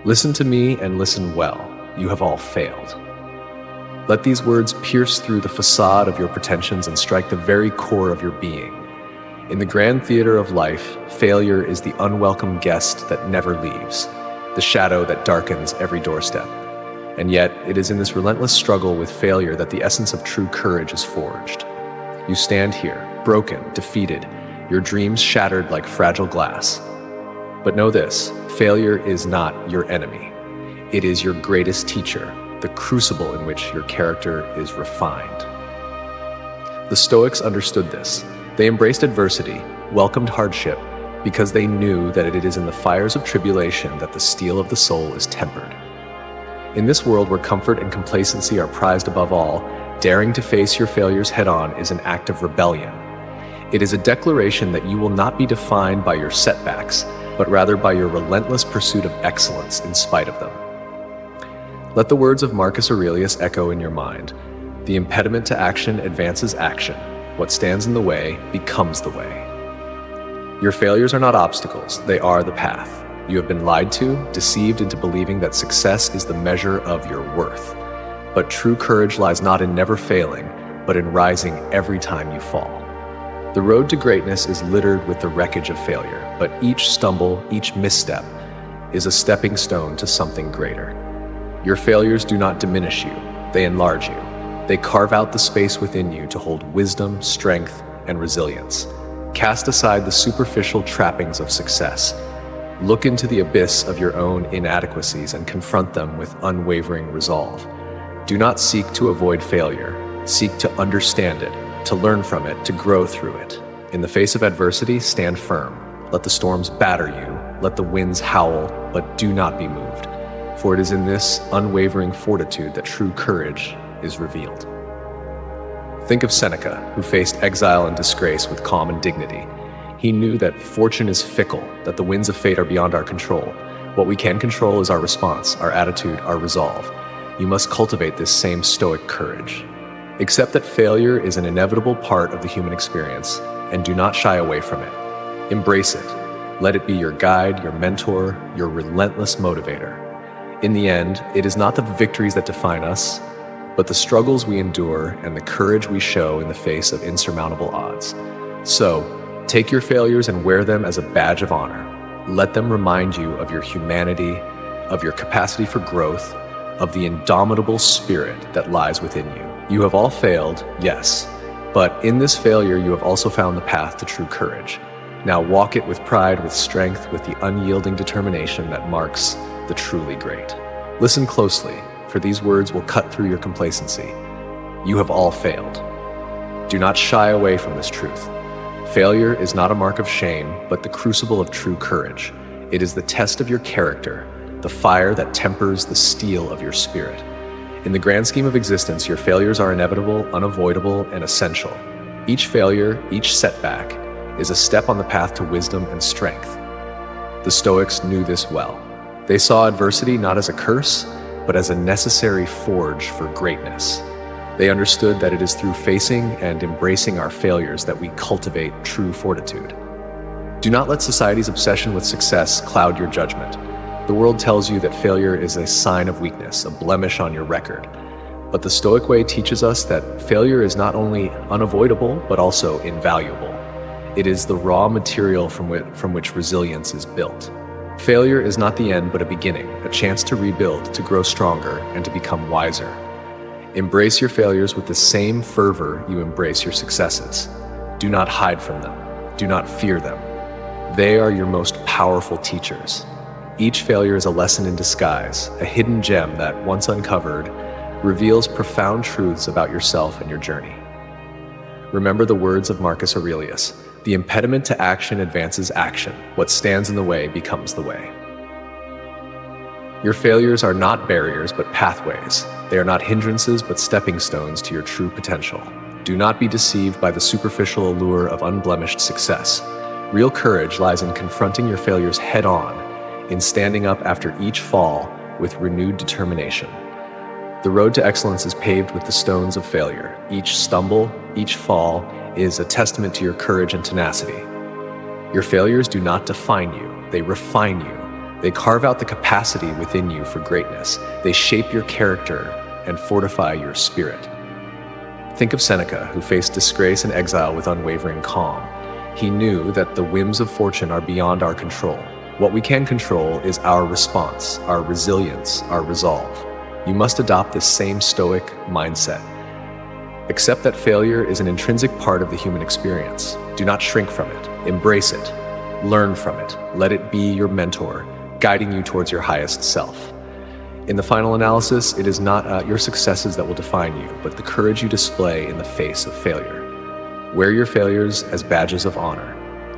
Listen to me and listen well. You have all failed. Let these words pierce through the facade of your pretensions and strike the very core of your being. In the grand theater of life, failure is the unwelcome guest that never leaves, the shadow that darkens every doorstep. And yet, it is in this relentless struggle with failure that the essence of true courage is forged. You stand here, broken, defeated, your dreams shattered like fragile glass. But know this, failure is not your enemy. It is your greatest teacher, the crucible in which your character is refined. The Stoics understood this. They embraced adversity, welcomed hardship, because they knew that it is in the fires of tribulation that the steel of the soul is tempered. In this world where comfort and complacency are prized above all, daring to face your failures head-on is an act of rebellion. It is a declaration that you will not be defined by your setbacks, but rather by your relentless pursuit of excellence in spite of them. Let the words of Marcus Aurelius echo in your mind. The impediment to action advances action. What stands in the way becomes the way. Your failures are not obstacles, they are the path. You have been lied to, deceived into believing that success is the measure of your worth. But true courage lies not in never failing, but in rising every time you fall. The road to greatness is littered with the wreckage of failure, but each stumble, each misstep, is a stepping stone to something greater. Your failures do not diminish you, they enlarge you. They carve out the space within you to hold wisdom, strength, and resilience. Cast aside the superficial trappings of success. Look into the abyss of your own inadequacies and confront them with unwavering resolve. Do not seek to avoid failure. Seek to understand it, to learn from it, to grow through it. In the face of adversity, stand firm. Let the storms batter you, let the winds howl, but do not be moved. For it is in this unwavering fortitude that true courage is revealed. Think of Seneca, who faced exile and disgrace with calm and dignity. He knew that fortune is fickle, that the winds of fate are beyond our control. What we can control is our response, our attitude, our resolve. You must cultivate this same stoic courage. Accept that failure is an inevitable part of the human experience, and do not shy away from it. Embrace it. Let it be your guide, your mentor, your relentless motivator. In the end, it is not the victories that define us, but the struggles we endure and the courage we show in the face of insurmountable odds. So, take your failures and wear them as a badge of honor. Let them remind you of your humanity, of your capacity for growth, of the indomitable spirit that lies within you. You have all failed, yes, but in this failure you have also found the path to true courage. Now walk it with pride, with strength, with the unyielding determination that marks the truly great. Listen closely, for these words will cut through your complacency. You have all failed. Do not shy away from this truth. Failure is not a mark of shame, but the crucible of true courage. It is the test of your character, the fire that tempers the steel of your spirit. In the grand scheme of existence, your failures are inevitable, unavoidable, and essential. Each failure, each setback, is a step on the path to wisdom and strength. The Stoics knew this well. They saw adversity not as a curse, but as a necessary forge for greatness. They understood that it is through facing and embracing our failures that we cultivate true fortitude. Do not let society's obsession with success cloud your judgment. The world tells you that failure is a sign of weakness, a blemish on your record. But the Stoic way teaches us that failure is not only unavoidable, but also invaluable. It is the raw material from which resilience is built. Failure is not the end, but a beginning, a chance to rebuild, to grow stronger, and to become wiser. Embrace your failures with the same fervor you embrace your successes. Do not hide from them. Do not fear them. They are your most powerful teachers. Each failure is a lesson in disguise, a hidden gem that, once uncovered, reveals profound truths about yourself and your journey. Remember the words of Marcus Aurelius: the impediment to action advances action. What stands in the way becomes the way. Your failures are not barriers, but pathways. They are not hindrances, but stepping stones to your true potential. Do not be deceived by the superficial allure of unblemished success. Real courage lies in confronting your failures head-on, in standing up after each fall with renewed determination. The road to excellence is paved with the stones of failure. Each stumble, each fall, is a testament to your courage and tenacity. Your failures do not define you, they refine you. They carve out the capacity within you for greatness. They shape your character and fortify your spirit. Think of Seneca, who faced disgrace and exile with unwavering calm. He knew that the whims of fortune are beyond our control. What we can control is our response, our resilience, our resolve. You must adopt this same stoic mindset. Accept that failure is an intrinsic part of the human experience. Do not shrink from it. Embrace it. Learn from it. Let it be your mentor, guiding you towards your highest self. In the final analysis, it is not your successes that will define you, but the courage you display in the face of failure. Wear your failures as badges of honor.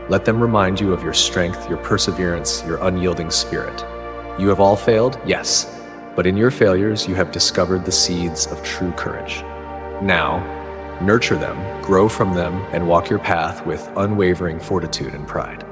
Let them remind you of your strength, your perseverance, your unyielding spirit. You have all failed, yes, but in your failures, you have discovered the seeds of true courage. Now, nurture them, grow from them, and walk your path with unwavering fortitude and pride.